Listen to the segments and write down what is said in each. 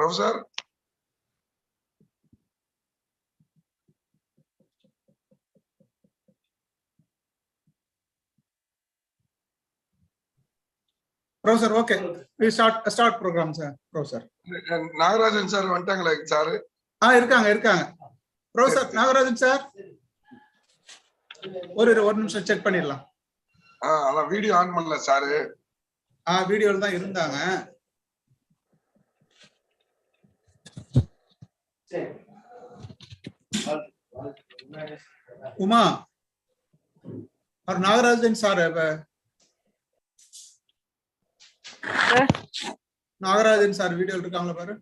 Professor? Professor, okay. We start program, sir. Professor. Nagarajan sir வந்துட்டாங்களா sir? இருக்காங்க. Professor Nagarajan sir. ஒரு நிமிஷம் check பண்ணிடலாம். அதான் வீடியோ ஆன் பண்ணல சார். வீடியோல தான் இருந்தாங்க. உமா और नागराजन सर है नागराजन सर वीडियो இருக்காங்களா பாரு.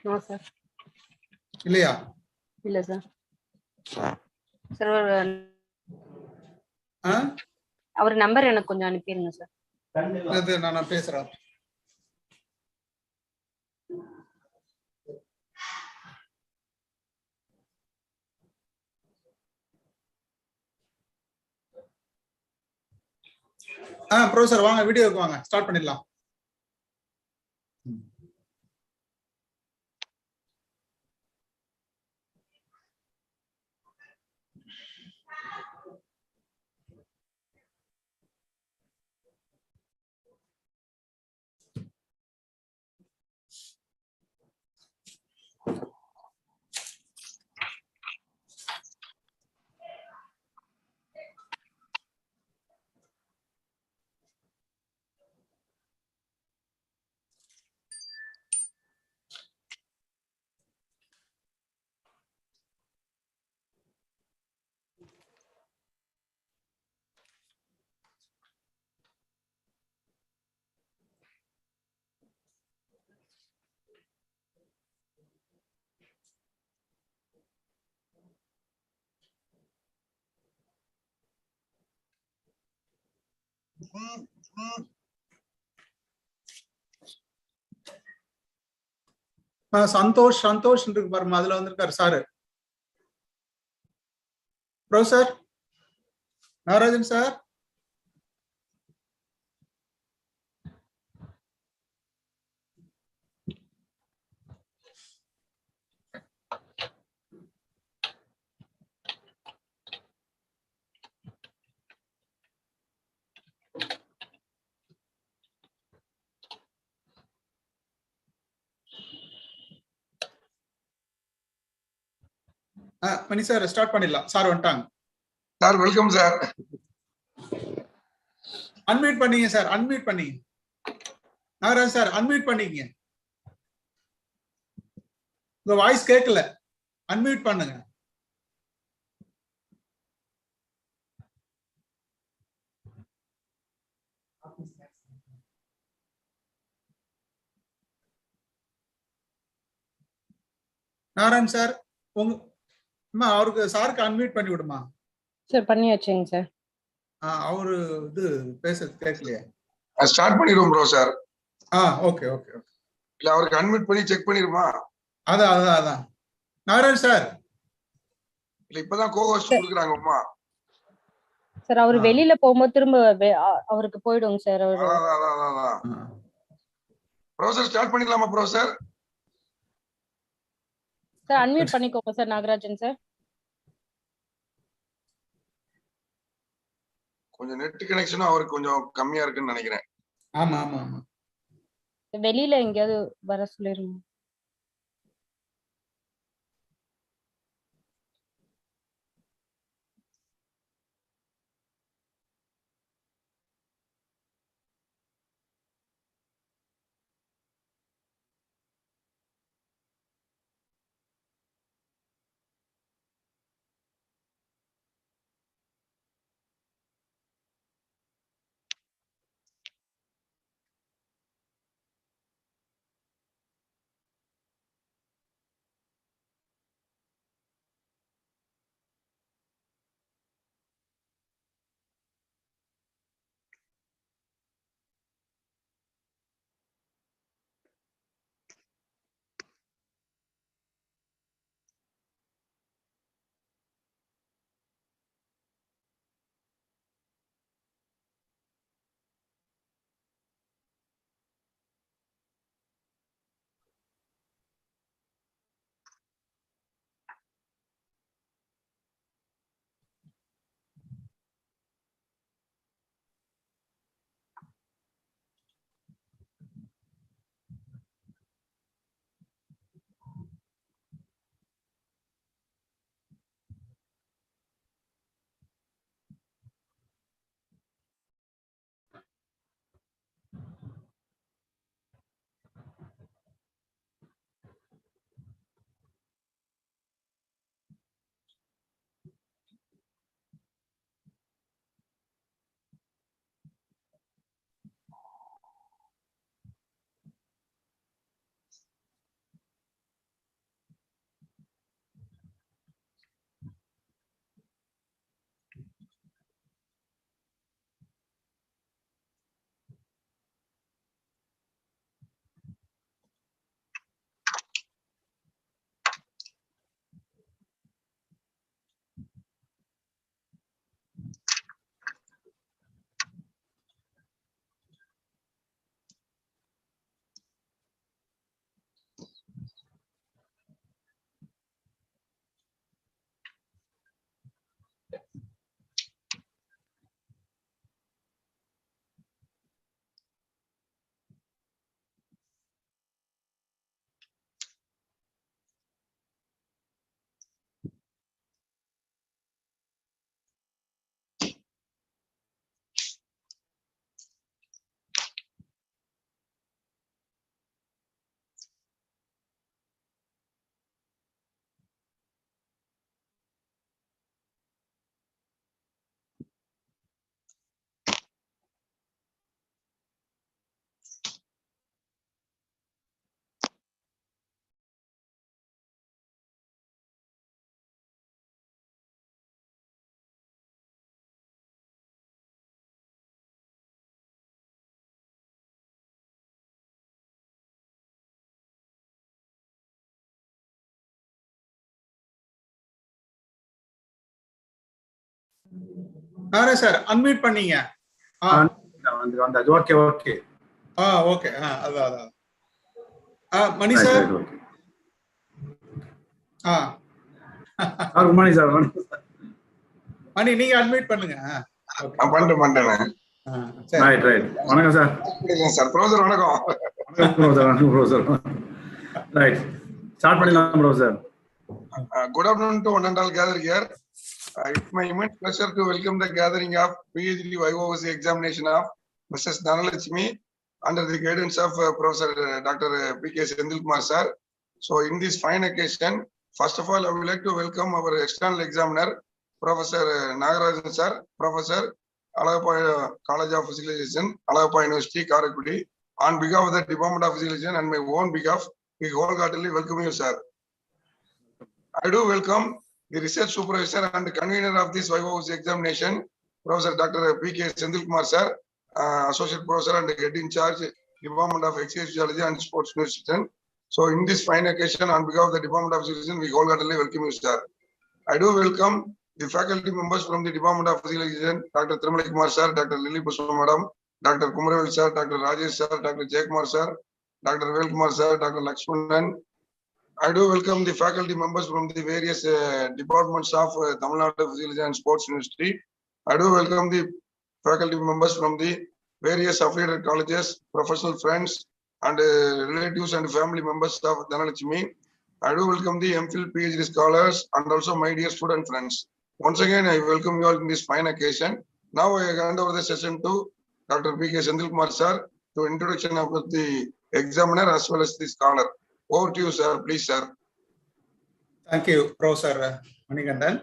No sir. இல்லையா? இல்ல சார். சார் அவர் நம்பர் எனக்கு கொஞ்சம் அனுப்பிடுங்க சார். நான் பேசுறேன். ப்ரொஃபசர் வாங்க, வீடியோக்கு வாங்க, ஸ்டார்ட் பண்ணிடலாம். சந்தோஷ் இருக்கு பாருமா, அதுல வந்திருக்காரு sir. Professor Nagarajan sir. Mani sir start பண்ணிடலாம். சார் வந்துட்டாங்க. Sir welcome sir. அன்மியூட் பண்ணீங்க சார், அன்மியூட் பண்ணீங்க. நாகராஜ் சார் அன்மியூட் பண்ணீங்க. உங்க வாய்ஸ் கேட்கல, அன்மியூட் பண்ணுங்க. நாராயண் சார் உங்க அவருக்கு சாருக்கு அன்மியூட் பண்ணி விடுமா. சார் பண்ணி வச்சேங்க சார். அவரு இது பேசுறது கேட்கலையே. ஸ்டார்ட் பண்ணிடுவோம் bro sir. Okay okay okay. இல்ல அவருக்கு அன்மியூட் பண்ணி செக் பண்ணிருமா? அதான் நாராயண் சார். இல்ல இப்பதான் கோஹோஸ்ட் கொடுக்குறாங்க அம்மா. சார் அவர் வெளியில போகும்போது திரும்ப அவருக்கு போய்டுங்க சார். ப்ரொஃபசர் ஸ்டார்ட் பண்ணிடலாமா ப்ரொஃபசர்? சார் அன்மியூட் பண்ணிக்கோங்க சார் நாகராஜன் சார். கொஞ்சம் நெட் கனெக்ஷனும் அவருக்கு கொஞ்சம் கம்மியா இருக்குன்னு நினைக்கிறேன். ஆமா வெளியில எங்கேயாவது வர சொல்லிருங்க. நாரன் சார் அன்மியூட் பண்ணீங்க. Okay okay okay. அதான் Mani sir. Good morning sir. Mani நீங்க அன்மியூட் பண்ணுங்க. பண்ணிட்டேன். Right right. வணக்கம் சார். சார் ப்ரொஃபசர் வணக்கம். வணக்கம் ப்ரொஃபசர். ரைட் ஸ்டார்ட் பண்ணிடலாம் professor. Good afternoon to one and all gathered here. It's my immense pleasure to welcome the gathering of PhD Voce examination of Ms.C.DHANALAKSHMI under the guidance of Professor Dr. P.K. sir. So in this fine occasion, first of all, I would like to welcome our external examiner, Professor Nagarajan sir, Professor, Alagappa College of Physical Education, Alagappa University, Karakudi. On behalf of the Department of Physical Education and my own behalf, we wholeheartedly welcome you, sir. I do welcome the research supervisor and convener of this Viva examination, Professor Dr. P.K. sir, Associate Professor and Head in Charge, Department of Exercise Physiology and Sports Nutrition. So in this fine occasion, on behalf of the Department of Education, we wholeheartedly welcome you, sir. I do welcome the faculty members from the Department of Physical Education, Dr. Trimalai sir, Dr. Lily Pusma madam, Dr. Kumaravel sir, Dr. Rajesh sir, Dr. Jaykumar sir, Dr. Velkumar sir, Dr. Lakshmanan. I do welcome the faculty members from the various departments of Tamil Nadu Physical and Sports University. I do welcome the faculty members from the various affiliated colleges, professional friends, and relatives and family members of Dhanalakshmi. I do welcome the MPhil PhD scholars and also my dear student friends. Once again, I welcome you all in this fine occasion. Now I hand over the session to Dr. P.K. sir to introduction of the examiner as well as the scholar. Over to you, sir. Please, sir. Thank you, Professor Manikandan.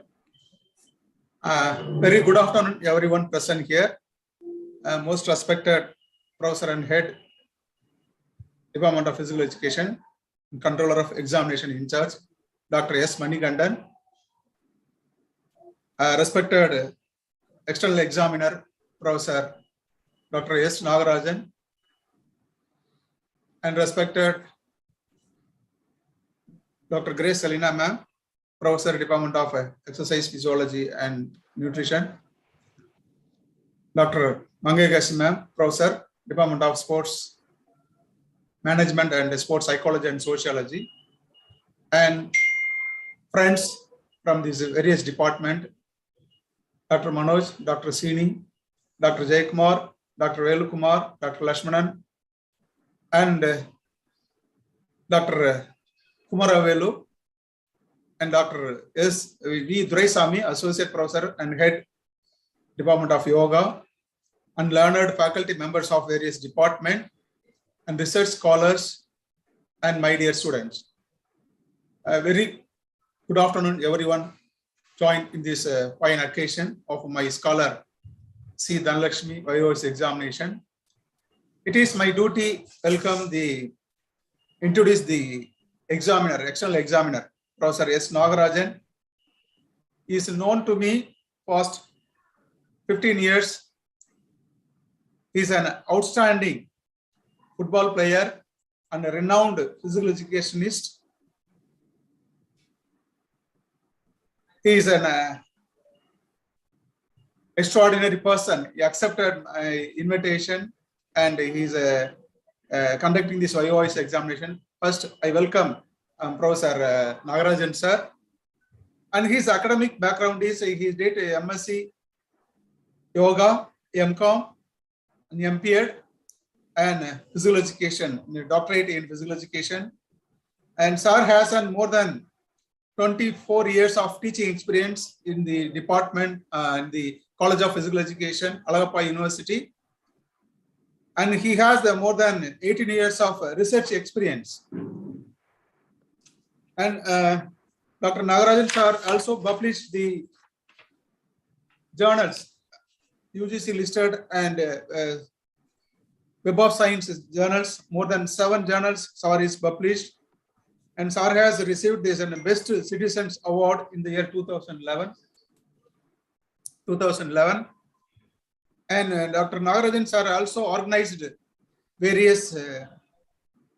Very good afternoon, everyone present here. Most respected Professor and Head, Department of Physical Education, Controller of Examination in charge, Dr. S. Manikandan. Respected External Examiner, Professor Dr. S. Nagarajan, and respected Dr. Grace Selina ma'am, Professor, Department of Exercise Physiology and Nutrition. Dr. Mangegasi ma'am, Professor, Department of Sports Management and Sports Psychology and Sociology. And friends from these various departments, Dr. Manoj, Dr. Sini, Dr. Jaykumar, Dr. Velukumar, Dr. Lakshmanan, and Dr. Kumaravelu, and Dr. S.V. Duraisamy, Associate Professor and Head, Department of Yoga, and learned faculty members of various departments, and research scholars, and my dear students. Very good afternoon, everyone joined in this fine occasion of my scholar Ms.C.DHANALAKSHMI Voce examination. It is my duty introduce the examiner, external examiner, Professor S. Nagarajan. He is known to me past 15 years. He is an outstanding football player and a renowned physical educationist. He is an extraordinary person. He accepted my invitation and he is conducting this Voce examination. First, I welcome Professor Nagarajan sir, and his academic background is he did a MSc Yoga, MCom, and MPed, and Physical Education, doctorate in Physical Education. And sir has more than 24 years of teaching experience in the department, in the College of Physical Education, Alagappa University. And he has more than 18 years of research experience. And Dr. Nagarajan sir also published the journals, UGC listed and Web of Science journals, more than 7 journals sir is published. And sir has received this Best Citizens Award in the year 2011. And Dr. Nagarajan sir also organized various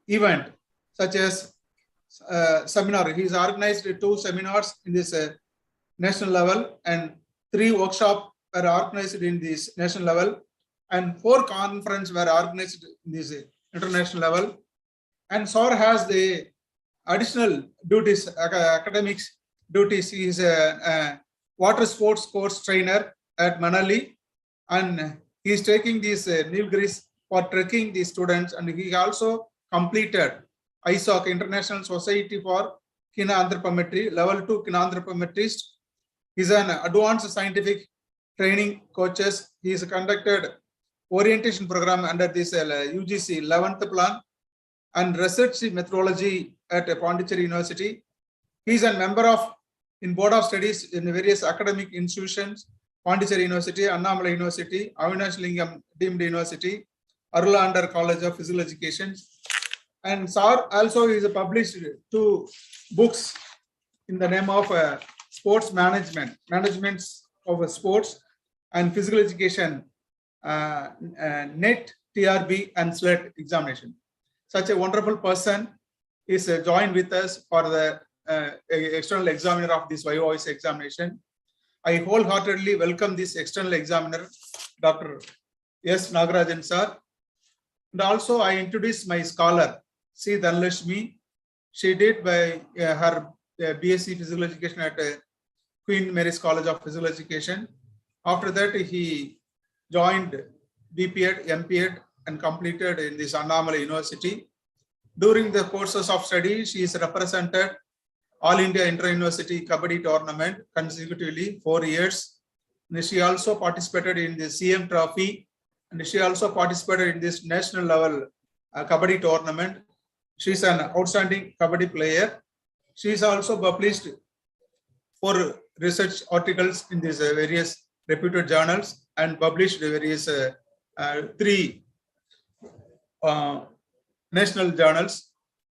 events such as seminar. He's organized 2 seminars in this national level and 3 workshops were organized in this national level, and 4 conferences were organized in this international level. And SOR has the additional duties, academics duties. He is a water sports course trainer at Manali, and he is taking these Nilgiris for trekking the students, and he also completed ISOC, International Society for Kinanthropometry, level 2 kinanthropometrist. He is an advanced scientific training coaches. He has conducted orientation program under this UGC 11th plan and research methodology at Pondicherry University. He is a member of in board of studies in various academic institutions, Pondicherry University, Annamalai University, Avinash Lingam Deemed University, Arulander College of Physical Education. And SAR also is published 2 books in the name of sports management of sports and physical education, NET, TRB and SLET examination. Such a wonderful person is joined with us for the external examiner of this Voce examination. I wholeheartedly welcome this external examiner, Dr. S. Nagarajan sir. And also I introduce my scholar, Ms.C.DHANALAKSHMI. She did by her BSc Physical Education at Queen Mary's College of Physical Education. After that, he joined BPEd, MPEd, and completed in this Annamalai University. During the courses of study, she is represented All India Inter-University Kabaddi Tournament consecutively 4 years. And she also participated in the CM Trophy, and she also participated in this national level Kabaddi tournament. She is an outstanding Kabaddi player. She is also published 4 research articles in these various reputed journals and published various 3 national journals.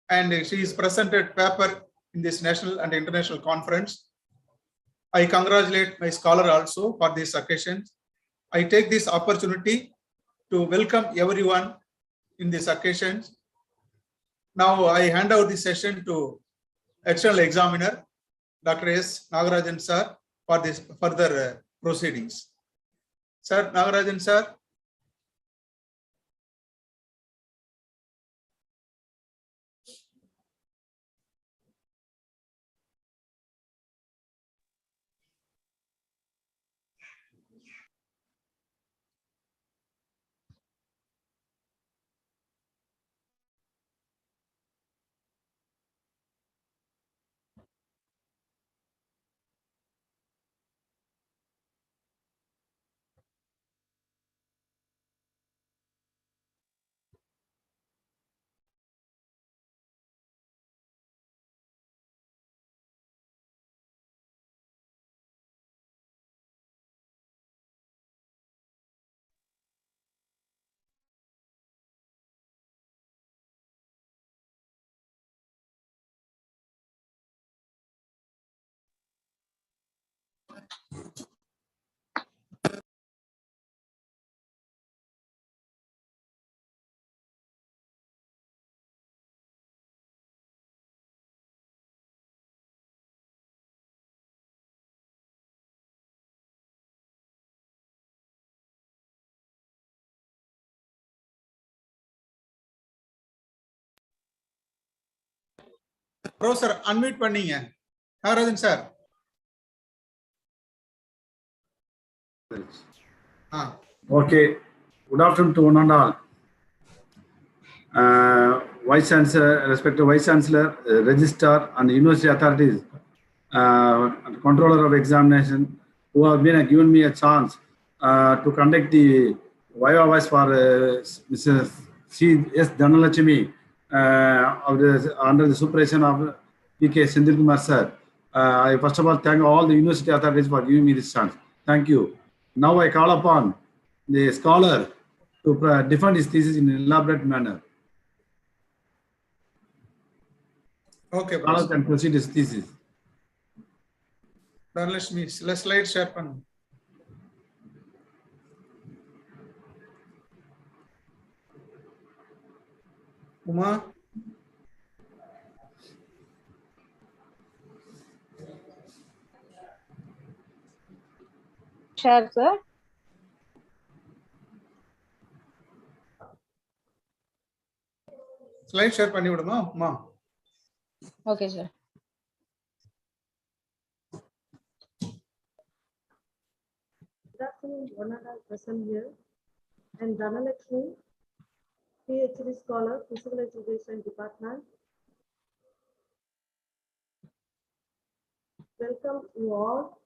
And she is presented paper in this national and international conference. I congratulate my scholar also for this occasion. I take this opportunity to welcome everyone in this occasion. Now I hand over the session to external examiner, Dr. S. Nagarajan sir, for this further proceedings. Sir, Nagarajan sir. Professor, unmute பண்ணீங்க. Nagarajan sir. Okay. Good afternoon to one and all. Vice Chancellor, respected Vice Chancellor, Registrar, and University authorities, and Controller of Examination, who have been given me a chance to conduct the Viva Voice for Mrs. Ms.C.DHANALAKSHMI under the supervision of P.K. Sindhil Kumar sir. I first of all thank all the university authorities for giving me this chance. Thank you. Now I call upon the scholar to defend his thesis in an elaborate manner. Okay, Scholar can proceed his thesis. Dhanalakshmi, slide share பண்ணு. Uma. share, sir. Slide share பண்ணி விடுமா அம்மா? Okay, sir. Good afternoon, one and all present here. I am Dhanalakshmi, PhD scholar, Physical Education Department. Welcome you all.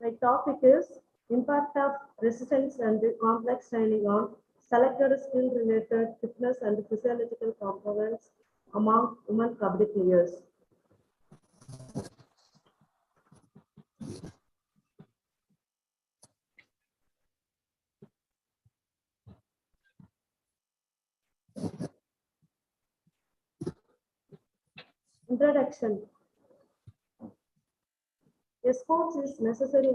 My topic is impact of resistance and complex training on selected skill-related fitness and physiological components among women kabaddi players. Introduction. A sport is necessary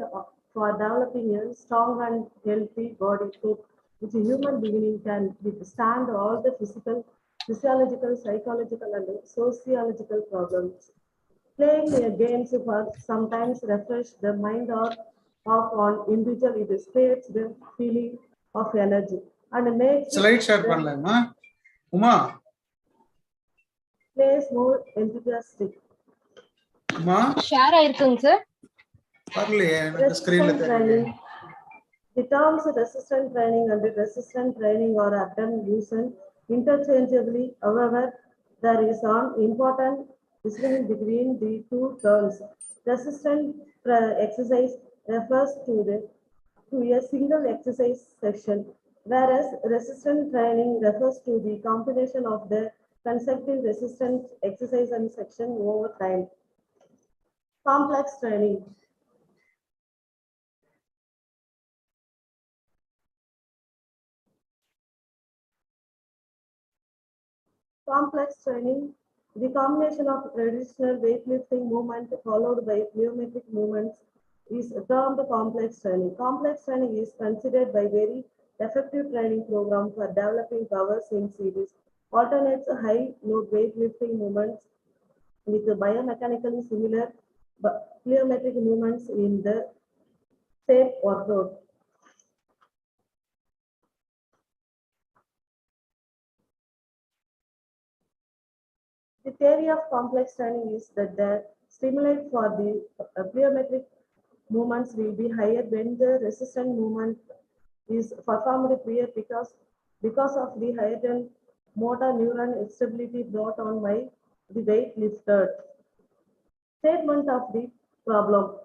for developing a strong and healthy body fit, which a human being can withstand all the physical, physiological, psychological, and sociological problems. Playing a games for sometimes refresh the mind or of on individual, it creates the feeling of energy and makes Slide share பண்ணலாமா? Uma, players more enthusiastic. Uma, Share ஆயிருக்குங்க sir. வரலையே எனக்கு ஸ்கிரீன்ல Resistant தெரியல. training. The terms resistant training and resistant training are often used interchangeably. However, there is an important distinction between the two terms. Resistant exercise refers to a single exercise section, whereas resistant training refers to the combination of the consecutive resistance exercise and section over time. Complex training. Complex training, the combination of traditional weightlifting movement followed by plyometric movements is termed complex training. Complex training is considered by very effective training program for developing powers in series. Alternates high load weightlifting movements with biomechanically similar plyometric movements in the same workload. The theory of complex training is that the stimulate for the plyometric movements will be higher when the resistant movement is performed prior because of the heightened motor neuron stability brought on by the weight lifted. Statement of the problem.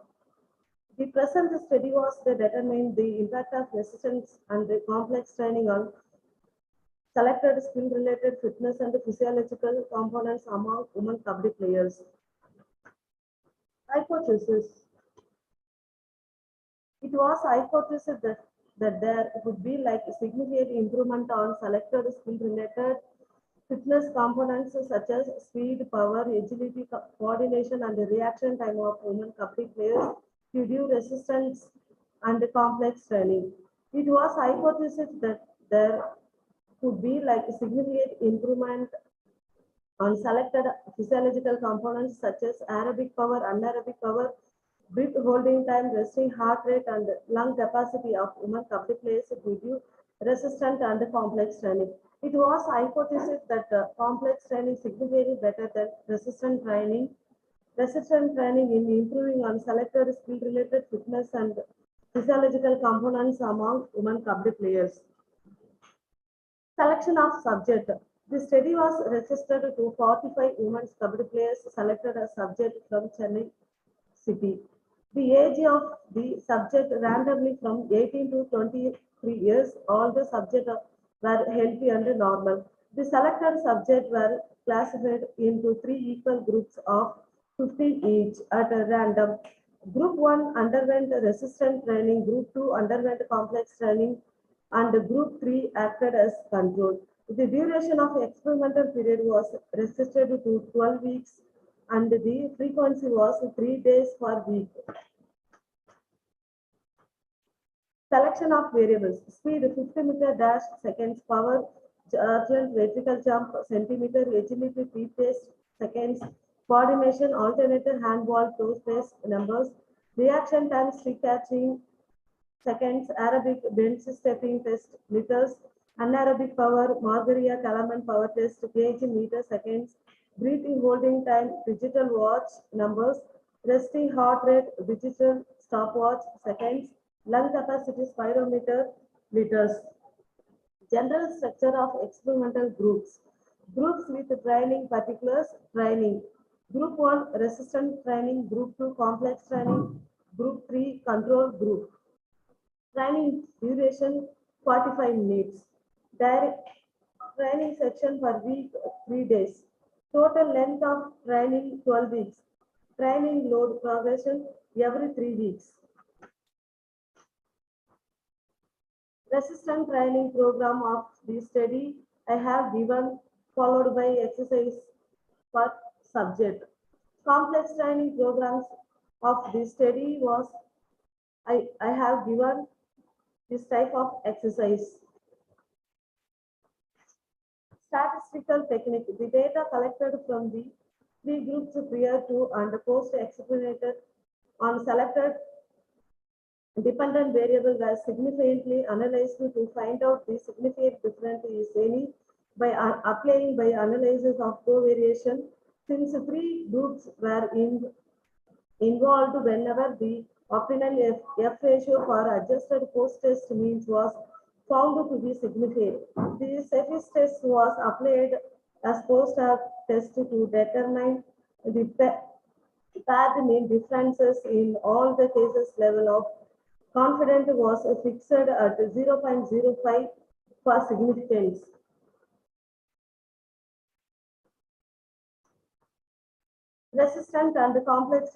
The present study was to determine the impact of resistance and the complex training on selected skill-related fitness and physiological components among women kabaddi players. Hypothesis. It was hypothesized that there would be like a significant improvement on selected skill-related fitness components such as speed, power, agility, coordination, and the reaction time of women kabaddi players due to resistance and complex training. It was hypothesized that there could be like a significant improvement on selected physiological components such as aerobic power, anaerobic power, breath holding time, resting heart rate, and lung capacity of women kabaddi players due to resistant and complex training. It was hypothesized that complex training significantly better than resistant training. Resistant training in improving on selected skill-related fitness and physiological components among women kabaddi players. Selection of subject. The study was registered to 45 women's kabaddi players selected as subject from Chennai city. The age of the subject randomly from 18 to 23 years. All the subjects were healthy and normal. The selected subjects were classified into 3 equal groups of 15 each at random. Group 1 underwent resistant training, Group 2 underwent complex training, and Group 3 acted as control. The duration of experimental period was restricted to 12 weeks and the frequency was 3 days per week. Selection of variables. Speed 50 meter dash seconds, power vertical jump centimeter, agility feet pace seconds, coordination alternator handball toe space numbers, reaction time stick catching seconds. Arabic bench stepping test meters. Anaerobic power Margaria Kalaman power test gauge meter seconds. Breathing holding time digital watch numbers. Resting heart rate digital stopwatch seconds. Lung capacity spirometer liters. General structure of experimental groups. Groups with training particulars training. Group 1 resistant training, Group 2 complex training, Group 3 control group. Training duration 45 minutes. Direct training section per week 3 days. Total length of training 12 weeks. Training load progression every 3 weeks. Resistant training program of the study I have given followed by exercise per subject. Complex training programs of the study was I have given this type of exercise. Statistical technique. The data collected from the 3 groups prior to and post experimentated on selected dependent variable were significantly analyzed to find out the significant difference is any by applying by analysis of covariation. Since 3 groups were involved whenever the optimal F ratio for adjusted post-test means was found to be significant. The surface test was applied as post-test to determine the paired mean differences in all the cases. Level of confidence was fixed at 0.05 for significance. Resistant and complex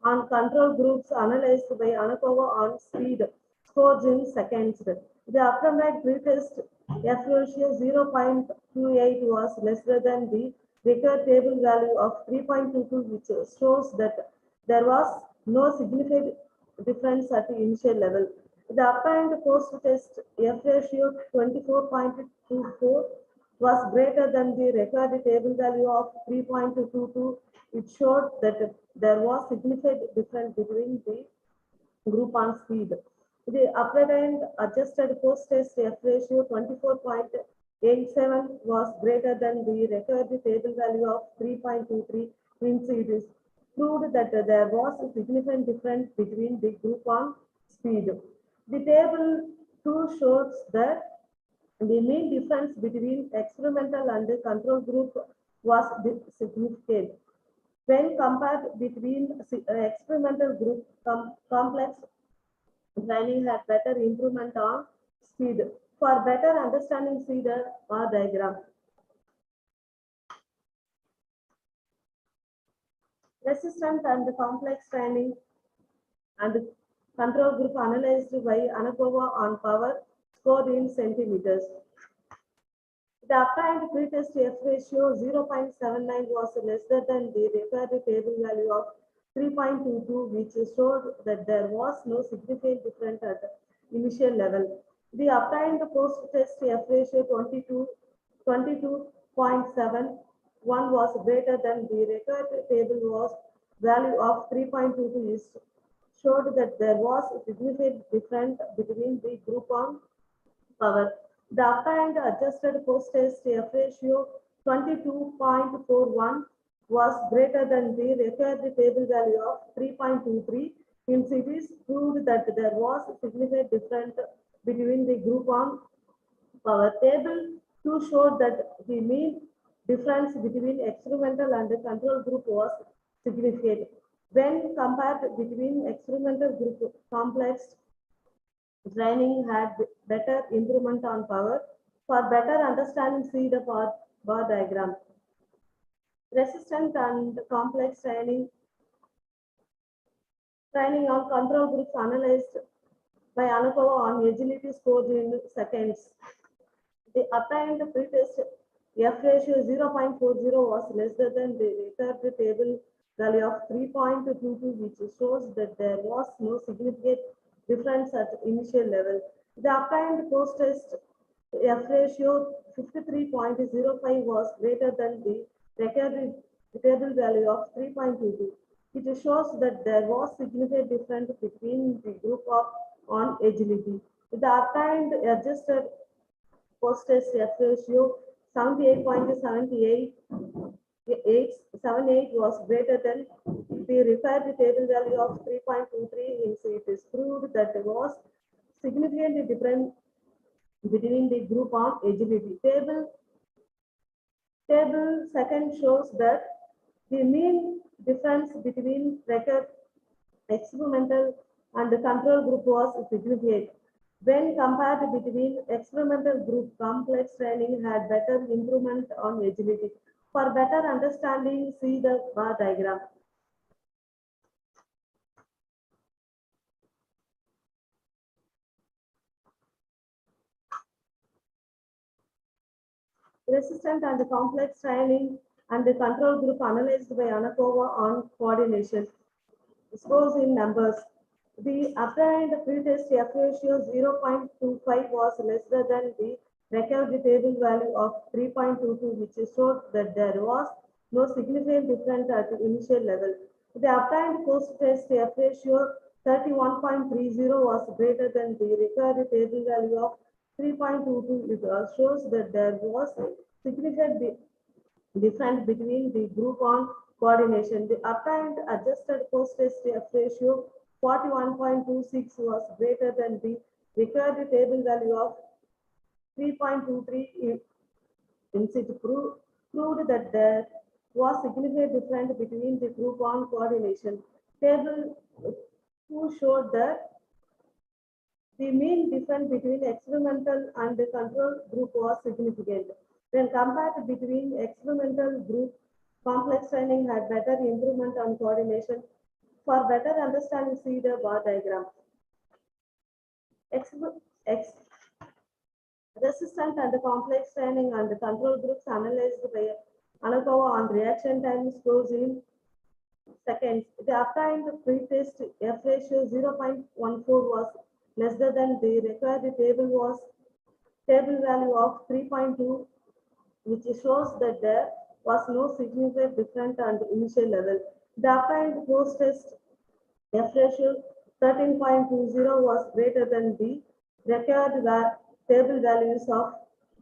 on control groups analyzed by Anakova on speed scores in seconds. The aftermath pretest F ratio 0.28 was lesser than the record table value of 3.22, which shows that there was no significant difference at the initial level. The apparent post-test F ratio 24.24 was greater than the record table value of 3.22. It showed that there was significant difference between the group on speed. The apparent adjusted post-test F ratio 24.87 was greater than the record table value of 3.23, means it is proved that there was a significant difference between the group on speed. The table 2 shows that the mean difference between experimental and control group was significant. When compared between experimental group, complex training had better improvement on speed. For better understanding, see the bar diagram. Resistant and complex training and control group analyzed by Anakova on power scored in centimeters. The obtained pretest F ratio 0.79 was lesser than the required table value of 3.22, which showed that there was no significant difference at initial level. The obtained post-test F ratio 22.71 was greater than the required table value of 3.22 is showed that there was a significant difference between the group on power. The obtained adjusted post-test F ratio 22.41 was greater than the required table value of 3.23. Hence, it is proved that there was a significant difference between the group on power. Table 2 showed that the mean difference between experimental and control group was significant. When compared between experimental group, complex training had better improvement on power. For better understanding, see the bar diagram. Resistant and complex training on control groups analyzed by Anakova on agility scores in seconds. The obtained pretest F ratio 0.40 was lesser than the required table value of 3.22, which shows that there was no significant difference at initial level. The obtained post-test F ratio 53.05 was greater than the required table value of 3.22. It shows that there was significant difference between the group on agility. The obtained adjusted post-test F ratio 78.78 was greater than the required table value of 3.23. Hence, it is proved that there was significantly different between the group on agility. Table second shows that the mean difference between record experimental and the control group was significant. When compared between experimental group, complex training had better improvement on agility. For better understanding, see the bar diagram. Resistant and complex training and the control group analyzed by Anakova on coordination. Scores in numbers. The obtained pretest F ratio 0.25 was lesser than the required table value of 3.22, which showed that there was no significant difference at the initial level. The obtained post-test F ratio 31.30 was greater than the required table value of 3.22. It shows that there was a significant difference between the group on coordination. The obtained adjusted post-test F ratio 41.26 was greater than the required table value of 3.23. Hence, it proved that there was significant difference between the group on coordination. Table 2 showed that the mean difference between experimental and the control group was significant. When compared between experimental group, complex training had better improvement on coordination. For better understanding, see the bar diagram. Resistant and complex training and the control groups analyzed by Anakova on reaction time scores in seconds. The obtained pretest F ratio 0.14 was lesser than the required table value of 3.2, which shows that there was no significant difference at the initial level. The obtained post-test F ratio 13.20 was greater than the required table values of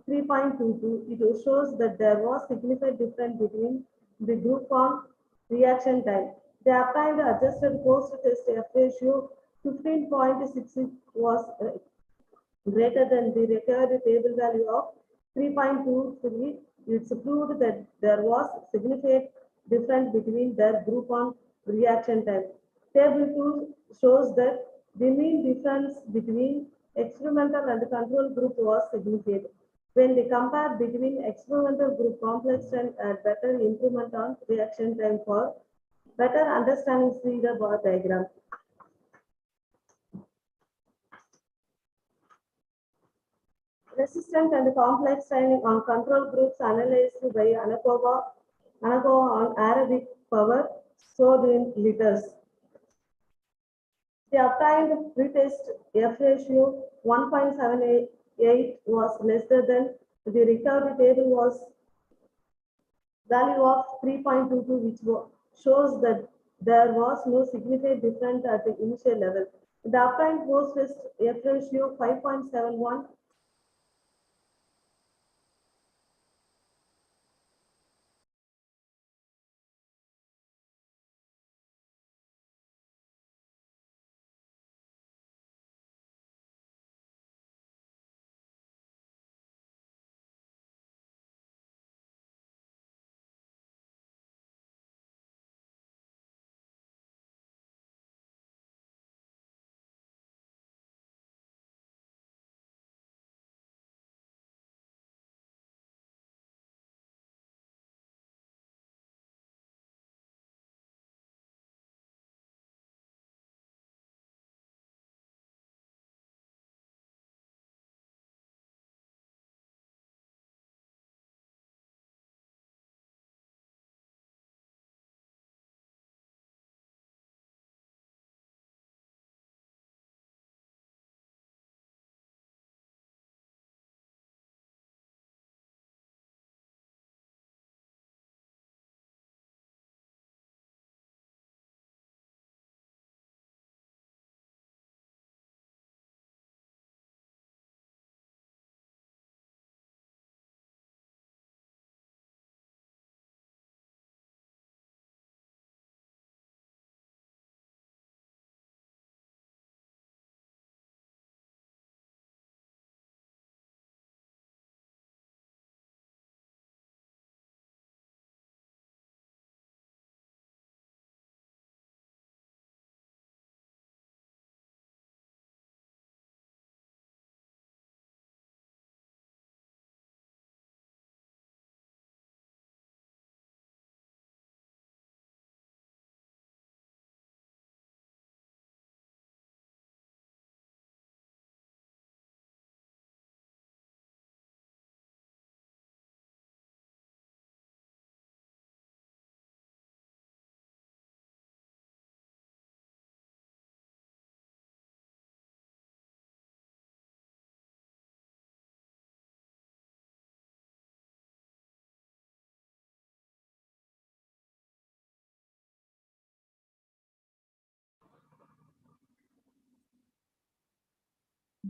3.22. It shows that there was significant difference between the group on reaction time. The obtained adjusted post-test F ratio 15.66 was greater than the required table value of 3.23. It's proved that there was significant difference between their group on reaction time. Table 2 shows that the mean difference between experimental and control group was significant. When they compare between experimental group, complex and better improvement on reaction time. For better understanding, see the bar diagram. Resistant and complex training on control groups analyzed by Anakova on aerobic power stored in liters. The obtained pretest F ratio 1.78 was lesser than the recovery table value of 3.22, which shows that there was no significant difference at the initial level. The obtained post-test F ratio 5.71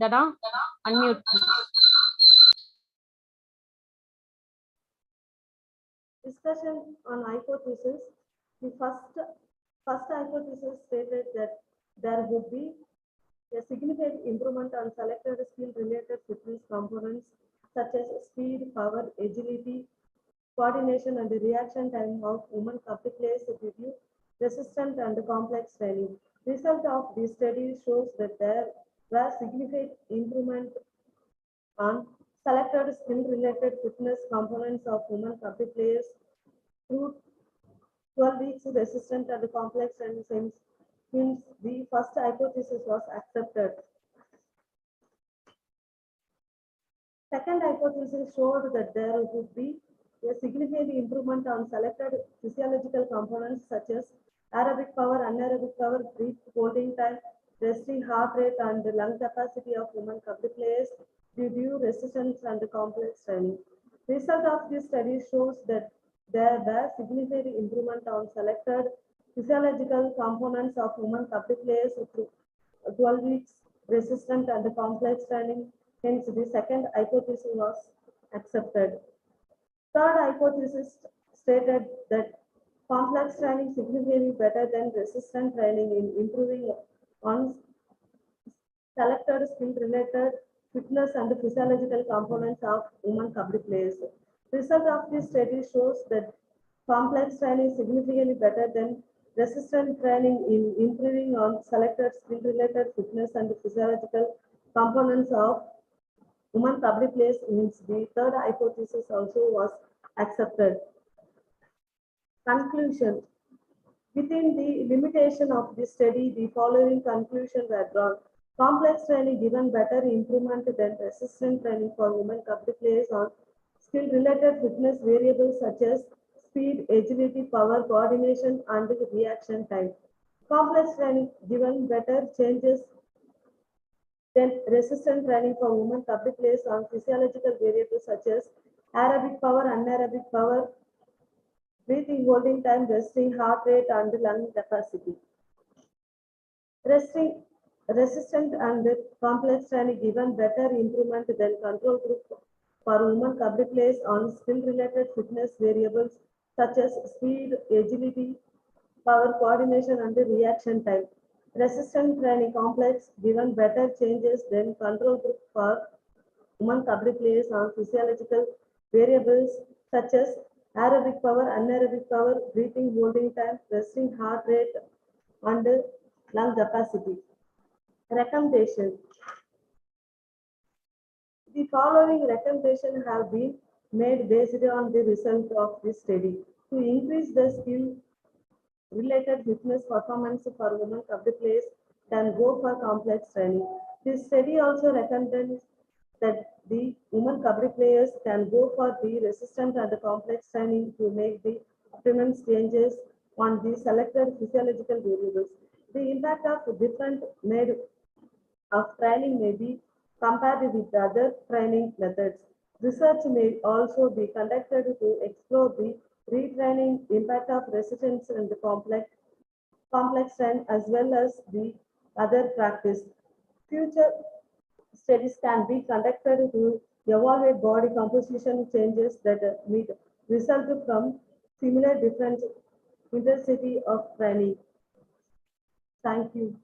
Dana, unmute. Discussion on hypothesis. The first hypothesis stated that there would be a significant improvement on selected skill-related fitness components such as speed, power, agility, coordination, and the reaction time of women couple players due to resistant and complex training. Result of this study shows that there were significant improvement on selected skill-related fitness components of women couple players through 12 weeks resistant and complex training since the first hypothesis was accepted. Second hypothesis showed that there would be a significant improvement on selected physiological components such as aerobic power, anaerobic power, breath holding time, resting heart rate, and lung capacity of women couple players due to resistance and complex training. Result of this study shows that there were significant improvement on selected physiological components of women couple players through 12 weeks resistant and complex training. Hence, the second hypothesis was accepted. Third hypothesis stated that complex training significantly better than resistant training in improving on selected skill-related fitness and physiological components of women couple players. Result of this study shows that complex training is significantly better than resistant training in improving on selected skill-related fitness and physiological components of women couple players. Means the third hypothesis also was accepted. Conclusion. Within the limitation of this study, the following conclusions were drawn. Complex training given better improvement than resistant training for women couple players on skill-related fitness variables such as speed, agility, power, coordination, and reaction time. Complex training given better changes than resistant training for women couple players on physiological variables such as aerobic power, anaerobic power, breathing holding time, resting heart rate, and lung capacity. Resistant and complex training given better improvement than control group for women couple players on skill-related fitness variables such as speed, agility, power, coordination, and reaction time. Resistant training complex given better changes than control group for women couple players on physiological variables such as aerobic power, anaerobic power, breathing holding time, resting heart rate, and lung capacity. Recommendation. The following recommendations have been made based on the result of this study. To increase the skill-related fitness performance for women couple players can go for complex training. This study also recommends that the women couple players can go for the resistant and complex training to make the optimum changes on the selected physiological variables. The impact of different mode of training may be compared with other training methods. Research may also be conducted to explore the retraining impact of resistance and complex training as well as the other practice. Future studies can be conducted to evaluate body composition changes that may result from similar different intensity of training. Thank you.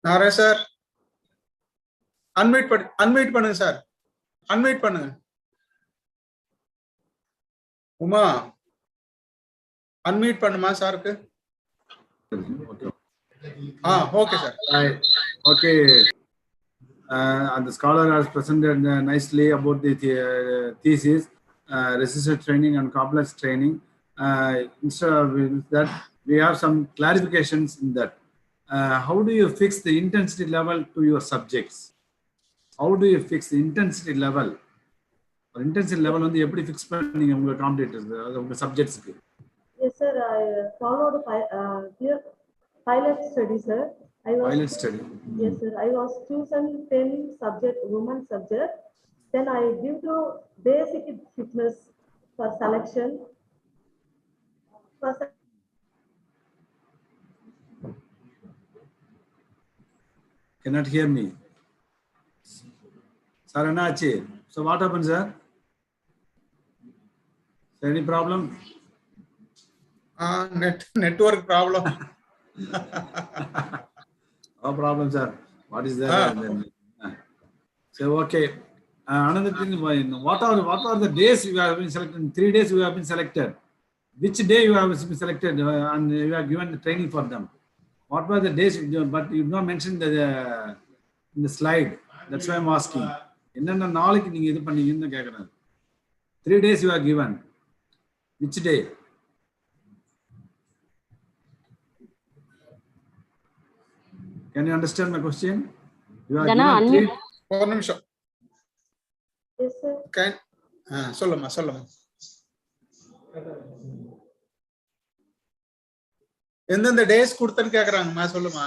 Nare sir, unmute பண்ணுங்க sir. Unmute பண்ணுங்க. Uma unmute பண்ணுமா சாருக்கு? Okay sir. Okay. And the scholar has presented nicely about the thesis, resistant training and complex training. Instead of that, we have some clarifications in that. How do you fix the intensity level to your subjects? How do you fix the intensity level? Intensity level வந்து எப்படி fix பண்ணீங்க உங்க competitors உங்க subjects க்கு? Yes sir, I followed pilot study sir. Pilot study. Yes sir, I was chosen 10 subject, women subject. Then I give to basic fitness for selection. For Cannot hear me. Sir, Anachi. So what happened, sir? Is there any problem? Network problem. No problem, sir. What is that? So okay. Another thing, what are the days you have been selected? 3 days you have been selected. Which day you have been selected and you have given the training for them? What were the days? But you did not mention in the slide. That's why I'm asking. என்னென்ன நாளைக்கு நீங்க இது பண்ணீங்கன்னு கேக்குறேன். 3 days you are given. Which day? Can you understand my question? You are Jana, given 3. ஒரு நிமிஷம். yes, sir. சொல்லுமா. எந்தெந்த டேஸ் கொடுத்தன்னு கேக்குறாங்கம்மா, சொல்லுமா.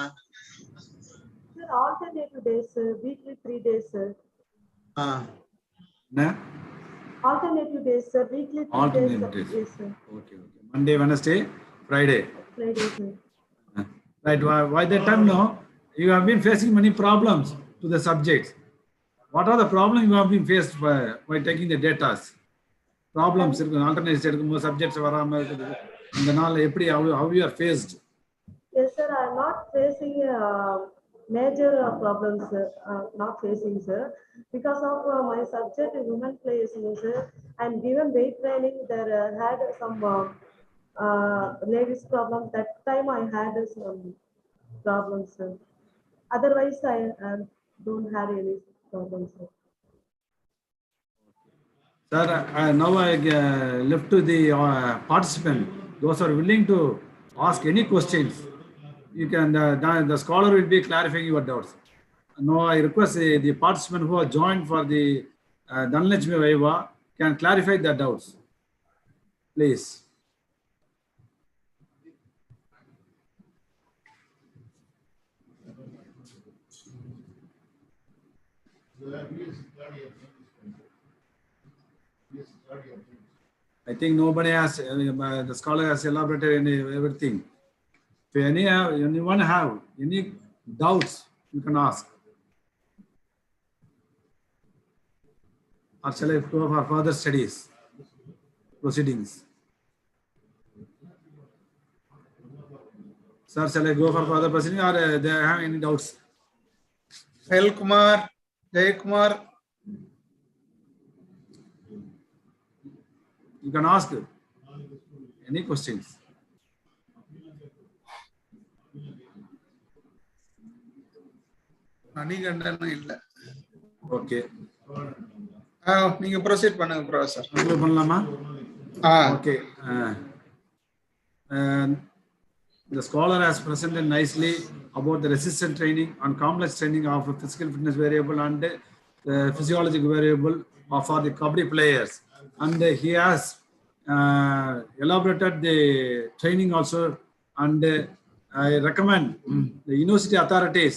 Sir, alternative days, sir. Weekly 3 days, sir. Alternative days, sir. Weekly 3 Alternative days. days. Yes, sir. Okay. Monday, Wednesday, Friday. Friday, sir. Right. Why that time now? You have been facing many problems to the subjects. What are the problems you have been faced by taking the data? Problems, alternate subjects, how you are faced? Yes, sir. I am not facing major problems, sir. Not facing, sir. Because of my subject women players, sir. I am given weight training. There had some ladies problem. That time I had some problems, sir. Otherwise, I don't have any problems, sir. Sir, now I left to the participant. Those are willing to ask any questions. You can, the scholar will be clarifying your doubts. Now I request the participant who are joined for the Dhanalakshmi Viva can clarify the doubts. Please. I think nobody has, the scholar has elaborated everything. If anyone have any doubts, you can ask. Or shall I go for further studies, proceedings? Sir, shall I go for further proceedings or they have any doubts? Hel Kumar, Jay Kumar. You can ask any questions. Manikandan இல்ல. Okay. நீங்க proceed பண்ணுங்க professor. பண்ணலாமா? Okay. The scholar has presented nicely about the resistant training and complex training of a physical fitness variable and physiological variable for the kabaddi players. And he has elaborated the training also. And I recommend the university authorities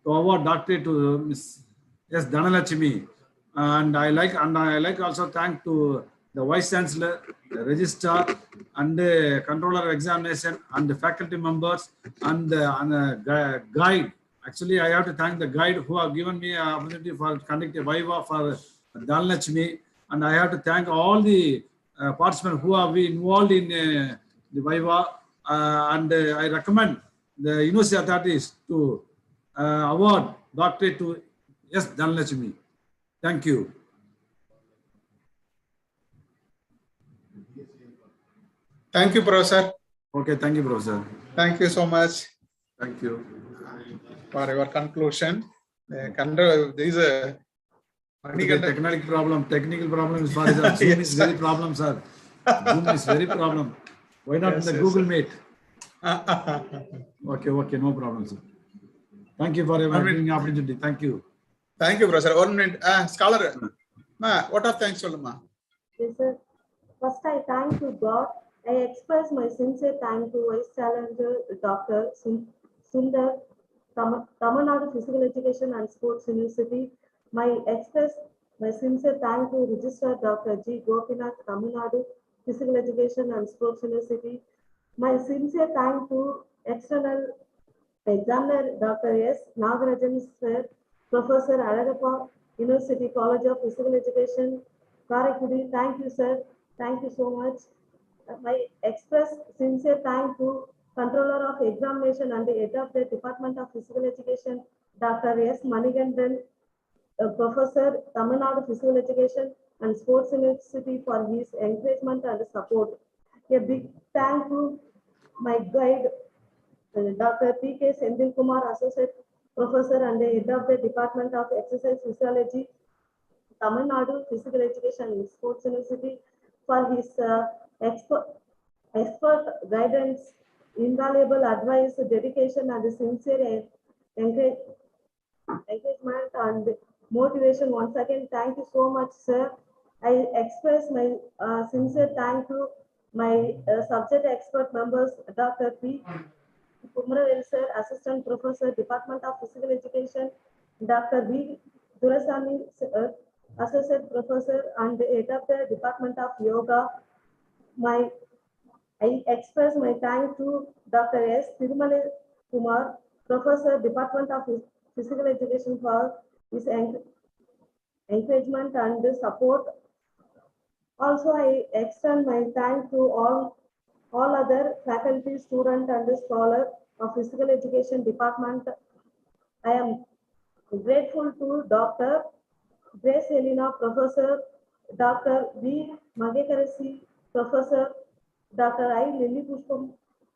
to award doctorate to Ms.C.DHANALAKSHMI. And I like also thank to the Vice Chancellor, the Registrar, and the Controller of Examination, and the faculty members, and the guide. Actually, I have to thank the guide who have given me an opportunity for conducting a Viva for Dhanalakshmi. And I have to thank all the participants who have been involved in the Viva. And I recommend the university authorities to award doctorate to Ms.C.DHANALAKSHMI. Thank you. Thank you, Professor. Okay, thank you, Professor. Thank you so much. Thank you. For your conclusion. There is a technical problem is for the Zoom is very problem, sir. Zoom is very problem. Why not in the Google Meet? Okay, no problem, sir. Thank you for your opportunity. Thank you. Thank you, Professor. 1 minute. Scholar, what are thanks, Soluma? Yes, sir. First, I thank to God. I express my sincere thanks to Vice Chancellor Dr. Sundar, Tamil Nadu Physical Education and Sports University. My express My sincere thanks to Registrar Dr. G. Gopinath, Tamil Nadu, Physical Education and Sports University. My sincere thanks to external examiner Dr. S. Nagarajan Sir, Professor Alagappa, University College of Physical Education, Karakudi. Thank you, sir. Thank you so much. My express sincere thanks to Controller of Examination and the Head of the Department of Physical Education, Dr. S. Manigandan, Professor, Tamil Nadu Physical Education and Sports University for his encouragement and support. A big thank to my guide, Dr. P.K. Sendil Kumar, Associate Professor and the Head of the Department of Exercise Physiology, Tamil Nadu Physical Education and Sports University for his expert guidance, invaluable advice, dedication and sincere encouragement and motivation. Once again, thank you so much, sir. I express my sincere thanks to my subject expert members, Dr. P. Kumaravel sir, Assistant Professor, Department of Physical Education, Dr. B. Durasamy sir, Associate Professor and Head of the Department of Yoga. I express my thanks to Dr. S. Tirumala Kumar, Professor, Department of Physical Education for his encouragement and support. Also, I extend my thanks to all other faculty, student and scholar of Physical Education Department. I am grateful to Dr. Grace Elena, Professor, Dr. V. Magekarasi, Professor, Dr. I. Lily Pushpam,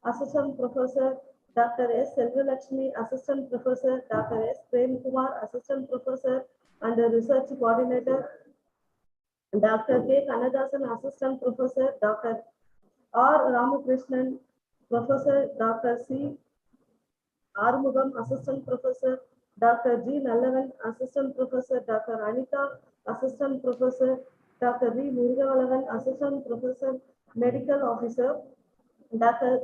Assistant Professor, Dr. S. Selvalakshmi, Assistant Professor, Dr. S. Prem Kumar, Assistant Professor and Research Coordinator, Dr. K. Kannadasan, Assistant Professor, Dr. R. Ramakrishnan, Professor, Dr. C. Armugam, Assistant Professor, Dr. G. Nallavan, Assistant Professor, Dr. Anita, Assistant Professor, Dr. V. Murugavalavan, Assistant Professor, Medical Officer, Dr.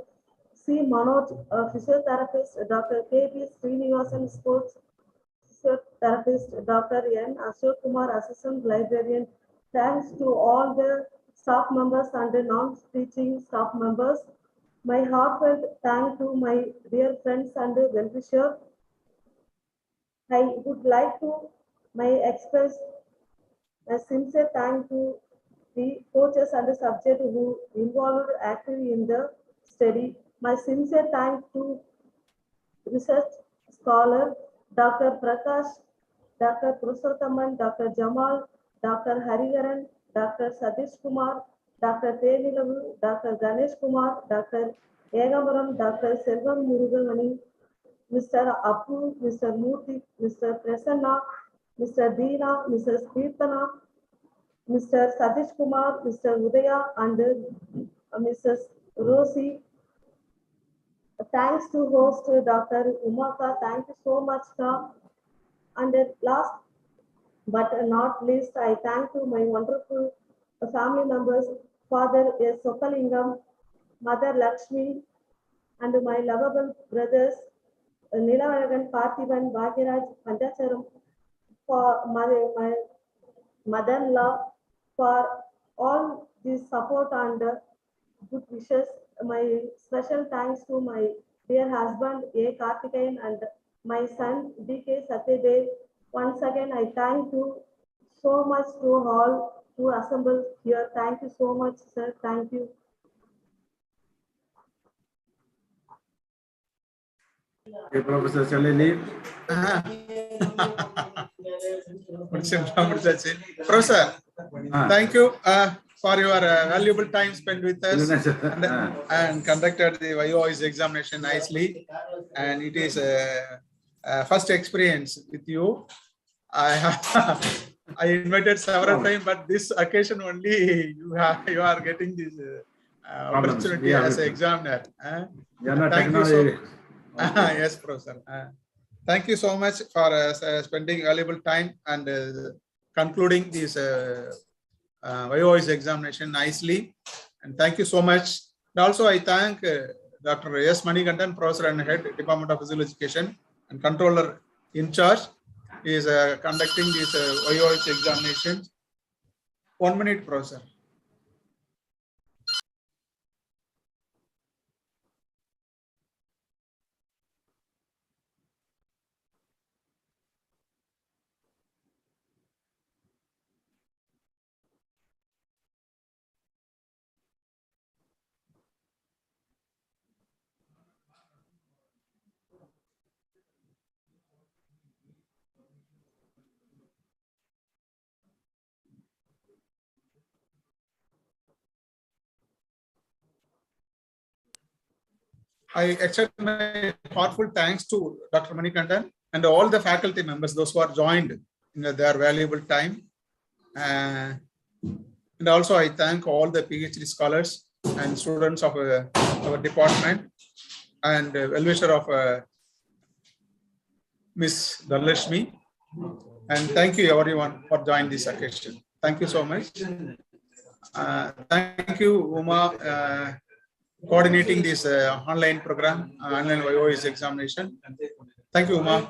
C. Manoj, Physiotherapist, Dr. K. B. Srinivasan, Sports Physiotherapist, Dr. N. Ashok Kumar, Assistant Librarian. Thanks to all the staff members and the non-teaching staff members. My heartfelt thanks to my dear friends and well-wisher. I would like to express a sincere thanks to the coaches and the subject who involved actively in the study. My sincere thanks to research scholar Dr. Prakash, Dr. Purushothaman, Dr. Jamal, Dr. Hariharan, Dr. Satish Kumar, Dr. Tenilavu, Dr. Ganesh Kumar, Dr. Egamuram, Dr. Selvam Murugavani, Mr. Appu, Mr. Murthy, Mr. Prasanna, Mr. Deena, Mrs. Kirtana, Mr. Satish Kumar, Mr. Udaya and Mrs. Rosie. Thanks to host Dr. Umaka. Thank you so much, sir. And last but not least, I thank to my wonderful family members, Father S. Sokalingam, Mother Lakshmi, and my lovable brothers, Nilavagan, Parthiban, Bhagiraj, Pandacharam, for my mother-in-law, for all this support and good wishes. My special thanks to my dear husband, A. Karthikeyan, and my son, D.K. Satyadev. Once again, I thank you so much to all who assembled here. Thank you so much, sir. Thank you. Okay, Professor, shall I leave? Professor, thank you for your valuable time spent with us and conducted the voice examination nicely. And it is a first experience with you. I invited several times, but this occasion only you are getting this opportunity as an examiner. Thank you so much. Yes, Professor. Thank you so much for spending valuable time and concluding this voice examination nicely. And thank you so much. And also, I thank Dr. S. Manigandan, Professor and Head, Department of Physical Education and Controller in charge. is conducting this VOH examination. 1 minute, Professor. I extend my heartfelt thanks to Dr. Manikandan and all the faculty members, those who are joined in their valuable time. And also I thank all the PhD scholars and students of our department and well-wisher of Ms.C.DHANALAKSHMI. And thank you everyone for joining this occasion. Thank you so much. Thank you, Uma, coordinating this online program, online VOH examination. Thank you, Uma.